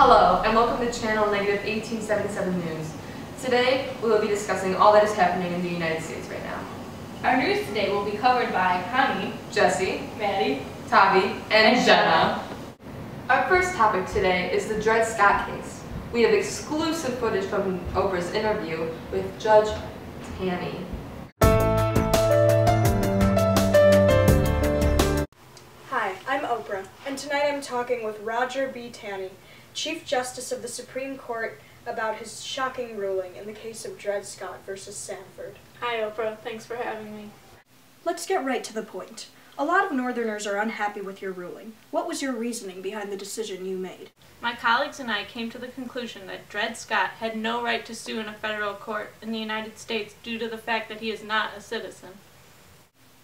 Hello, and welcome to channel Negative 1877 News. Today, we will be discussing all that is happening in the United States right now. Our news today will be covered by Connie, Jesse, Maddie, Tavi, and Jenna. Our first topic today is the Dred Scott case. We have exclusive footage from Oprah's interview with Judge Taney. Hi, I'm Oprah, and tonight I'm talking with Roger B. Taney, Chief Justice of the Supreme Court, about his shocking ruling in the case of Dred Scott versus Sanford. Hi Oprah, thanks for having me. Let's get right to the point. A lot of Northerners are unhappy with your ruling. What was your reasoning behind the decision you made? My colleagues and I came to the conclusion that Dred Scott had no right to sue in a federal court in the United States due to the fact that he is not a citizen.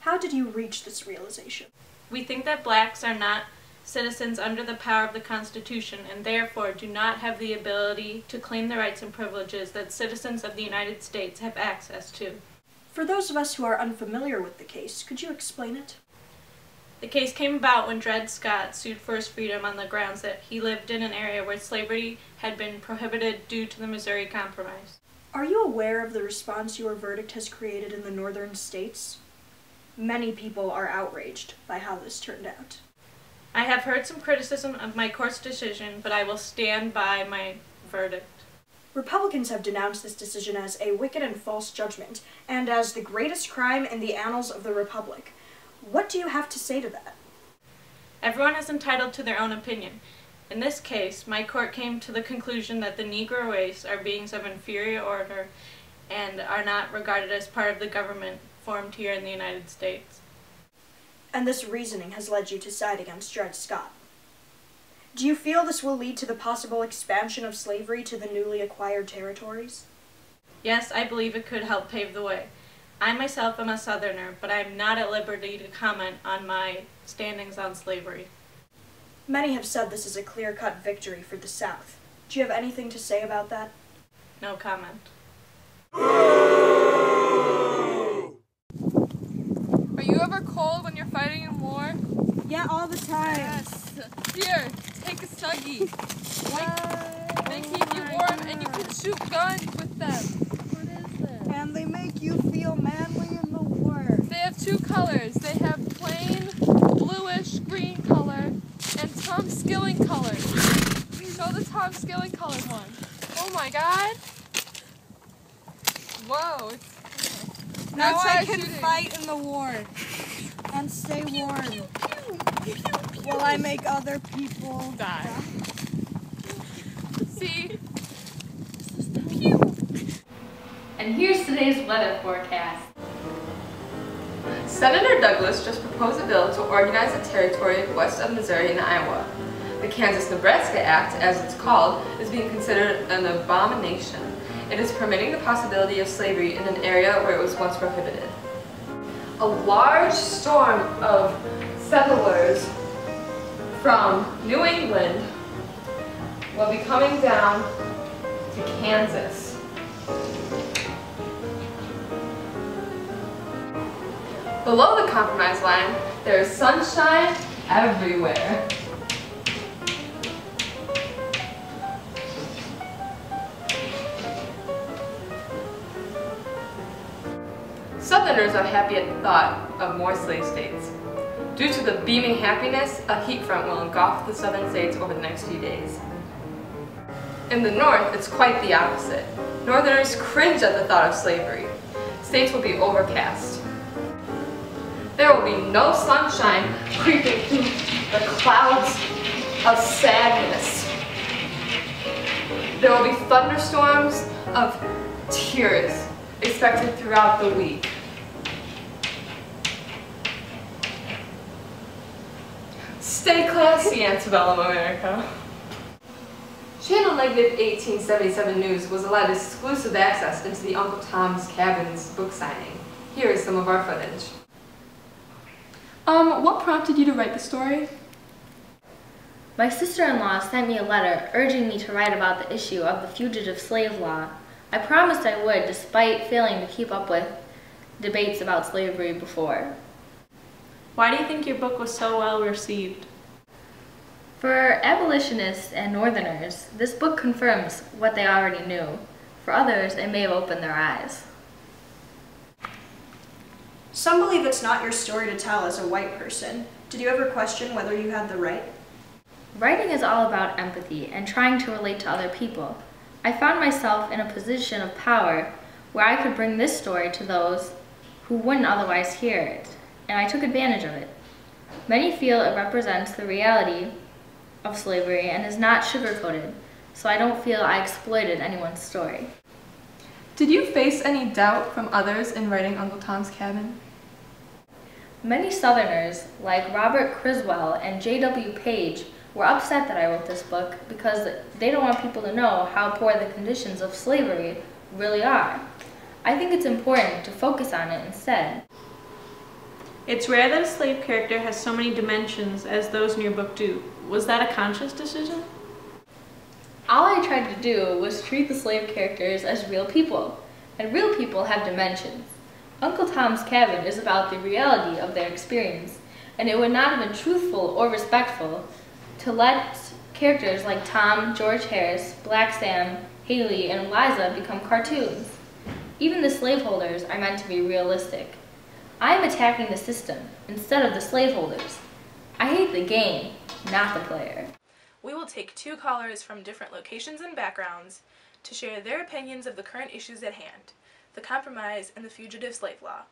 How did you reach this realization? We think that blacks are not citizens under the power of the Constitution and therefore do not have the ability to claim the rights and privileges that citizens of the United States have access to. For those of us who are unfamiliar with the case, could you explain it? The case came about when Dred Scott sued for his freedom on the grounds that he lived in an area where slavery had been prohibited due to the Missouri Compromise. Are you aware of the response your verdict has created in the northern states? Many people are outraged by how this turned out. I have heard some criticism of my court's decision, but I will stand by my verdict. Republicans have denounced this decision as a wicked and false judgment, and as the greatest crime in the annals of the Republic. What do you have to say to that? Everyone is entitled to their own opinion. In this case, my court came to the conclusion that the Negro race are beings of inferior order and are not regarded as part of the government formed here in the United States. And this reasoning has led you to side against Dred Scott. Do you feel this will lead to the possible expansion of slavery to the newly acquired territories? Yes, I believe it could help pave the way. I myself am a Southerner, but I am not at liberty to comment on my standings on slavery. Many have said this is a clear-cut victory for the South. Do you have anything to say about that? No comment. Are you ever cold when you're fighting in war? Yeah, all the time. Yes. Here, take a Snuggie. They keep you warm and you can shoot guns with them. What is this? And they make you feel manly in the war. They have two colors. They have plain bluish green color and Tom Skilling color. Show the Tom Skilling colored one. Oh my god. Whoa. Now I can shooting. fight in the war and stay warm while I make other people Die. See? And here's today's weather forecast. Senator Douglas just proposed a bill to organize a territory west of Missouri and Iowa. The Kansas-Nebraska Act, as it's called, is being considered an abomination. It is permitting the possibility of slavery in an area where it was once prohibited. A large storm of settlers from New England will be coming down to Kansas. Below the compromise line, there is sunshine everywhere. Southerners are happy at the thought of more slave states. Due to the beaming happiness, a heat front will engulf the southern states over the next few days. In the north, it's quite the opposite. Northerners cringe at the thought of slavery. States will be overcast. There will be no sunshine creeping through the clouds of sadness. There will be thunderstorms of tears expected throughout the week. Stay classy, Antebellum America. Channel Negative 1877 News was allowed exclusive access into the Uncle Tom's Cabin's book signing. Here is some of our footage. What prompted you to write the story? My sister-in-law sent me a letter urging me to write about the issue of the fugitive slave law. I promised I would, despite failing to keep up with debates about slavery before. Why do you think your book was so well received? For abolitionists and Northerners, this book confirms what they already knew. For others, it may have opened their eyes. Some believe it's not your story to tell as a white person. Did you ever question whether you had the right? Writing is all about empathy and trying to relate to other people. I found myself in a position of power where I could bring this story to those who wouldn't otherwise hear it, and I took advantage of it. Many feel it represents the reality of slavery and is not sugar-coated, so I don't feel I exploited anyone's story. Did you face any doubt from others in writing Uncle Tom's Cabin? Many Southerners, like Robert Criswell and J.W. Page, were upset that I wrote this book because they don't want people to know how poor the conditions of slavery really are. I think it's important to focus on it instead. It's rare that a slave character has so many dimensions as those in your book do. Was that a conscious decision? All I tried to do was treat the slave characters as real people, and real people have dimensions. Uncle Tom's Cabin is about the reality of their experience, and it would not have been truthful or respectful to let characters like Tom, George Harris, Black Sam, Haley, and Eliza become cartoons. Even the slaveholders are meant to be realistic. I am attacking the system instead of the slaveholders. I hate the game, not the player. We will take 2 callers from different locations and backgrounds to share their opinions of the current issues at hand, the compromise and the fugitive slave law.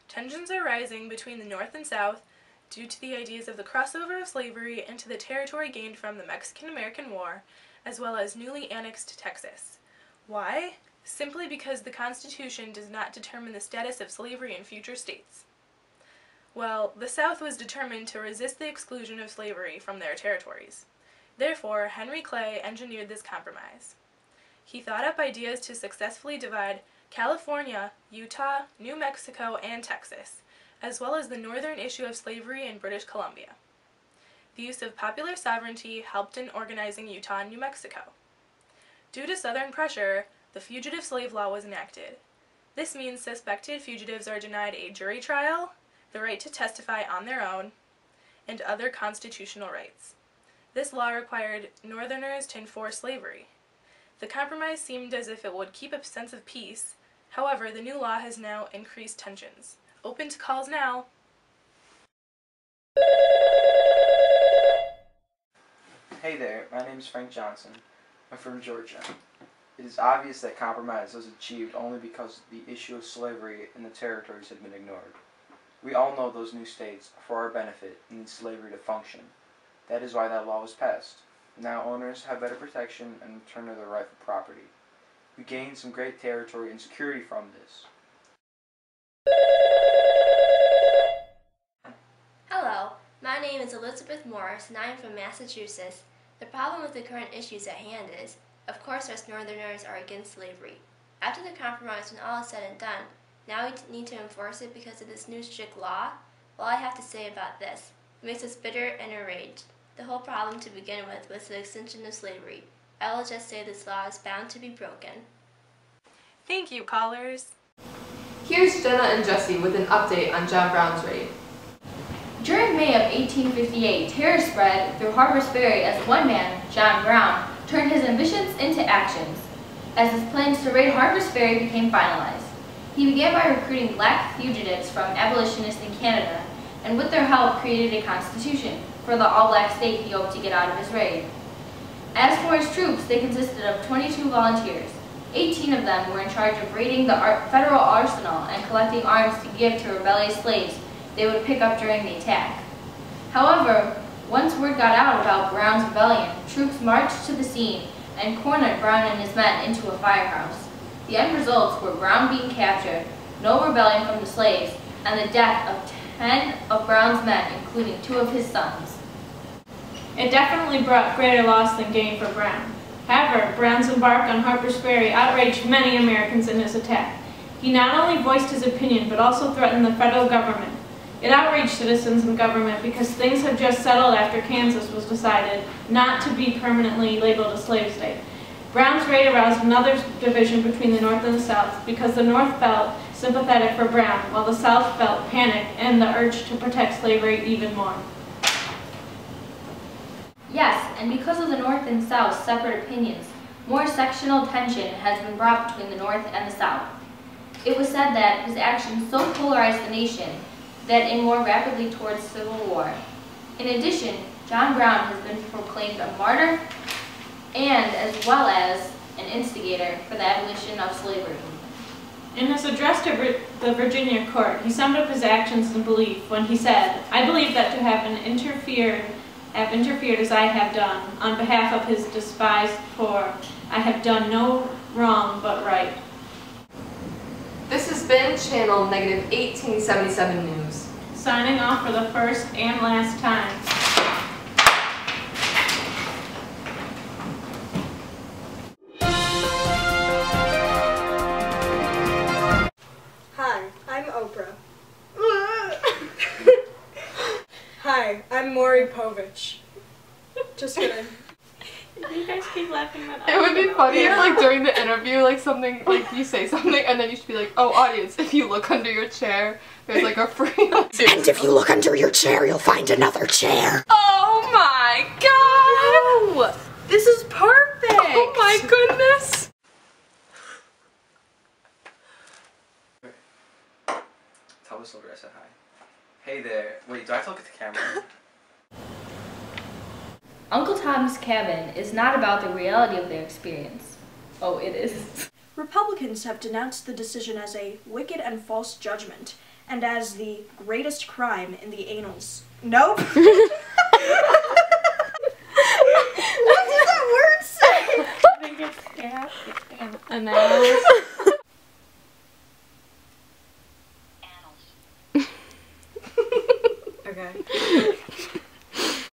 Tensions are rising between the North and South due to the ideas of the crossover of slavery into the territory gained from the Mexican-American War, as well as newly annexed Texas. Why? Simply because the Constitution does not determine the status of slavery in future states. Well, the South was determined to resist the exclusion of slavery from their territories. Therefore, Henry Clay engineered this compromise. He thought up ideas to successfully divide California, Utah, New Mexico, and Texas, as well as the northern issue of slavery in British Columbia. The use of popular sovereignty helped in organizing Utah and New Mexico. Due to Southern pressure, the fugitive slave law was enacted. This means suspected fugitives are denied a jury trial, the right to testify on their own, and other constitutional rights. This law required Northerners to enforce slavery. The compromise seemed as if it would keep a sense of peace. However, the new law has now increased tensions. Open to calls now. Hey there, my name is Frank Johnson. I'm from Georgia. It is obvious that compromise was achieved only because the issue of slavery in the territories had been ignored. We all know those new states, for our benefit, need slavery to function. That is why that law was passed. Now owners have better protection and return to their rightful property. We gained some great territory and security from this. Hello, my name is Elizabeth Morris and I am from Massachusetts. The problem with the current issues at hand is, of course us Northerners are against slavery. After the compromise, when all is said and done, now we need to enforce it because of this new strict law? Well, I have to say about this, it makes us bitter and enraged. The whole problem to begin with was the extension of slavery. I will just say this law is bound to be broken. Thank you, callers. Here's Jenna and Jesse with an update on John Brown's raid. During May of 1858, terror spread through Harper's Ferry as one man, John Brown, turned his ambitions into actions. As his plans to raid Harper's Ferry became finalized, he began by recruiting black fugitives from abolitionists in Canada, and with their help created a constitution for the all-black state he hoped to get out of his raid. As for his troops, they consisted of 22 volunteers. 18 of them were in charge of raiding the federal arsenal and collecting arms to give to rebellious slaves they would pick up during the attack. However, once word got out about Brown's rebellion, troops marched to the scene and cornered Brown and his men into a firehouse. The end results were Brown being captured, no rebellion from the slaves, and the death of 10 of Brown's men, including 2 of his sons. It definitely brought greater loss than gain for Brown. However, Brown's embark on Harper's Ferry outraged many Americans in his attack. He not only voiced his opinion, but also threatened the federal government. It outraged citizens and government because things had just settled after Kansas was decided not to be permanently labeled a slave state. Brown's raid aroused another division between the North and the South because the North felt sympathetic for Brown, while the South felt panic and the urge to protect slavery even more. Yes, and because of the North and South's separate opinions, more sectional tension has been brought between the North and the South. It was said that his actions so polarized the nation that it moved more rapidly towards civil war. In addition, John Brown has been proclaimed a martyr and as well as an instigator for the abolition of slavery. In his address to the Virginia court, he summed up his actions and belief when he said, "I believe that to have interfered as I have done on behalf of his despised poor, I have done no wrong but right." This has been Channel Negative 1877 News. Signing off for the first and last time. Hi, I'm Oprah. Hi, I'm Maury Povich. Just kidding. You guys keep laughing at It would be funny if, like, during the interview, like, something, like, you say something, and then you should be like, "Oh, audience, if you look under your chair, there's, like, a free..." And if you look under your chair, you'll find another chair. Oh my god! Oh, this is perfect! Oh my goodness! Tell Whistleblower I said hi. Hey there. Wait, do I have to look at the camera? Uncle Tom's Cabin is not about the reality of their experience. Oh, it is. Republicans have denounced the decision as a wicked and false judgment, and as the greatest crime in the annals. Nope. What does that word say? I think it's annals. Okay.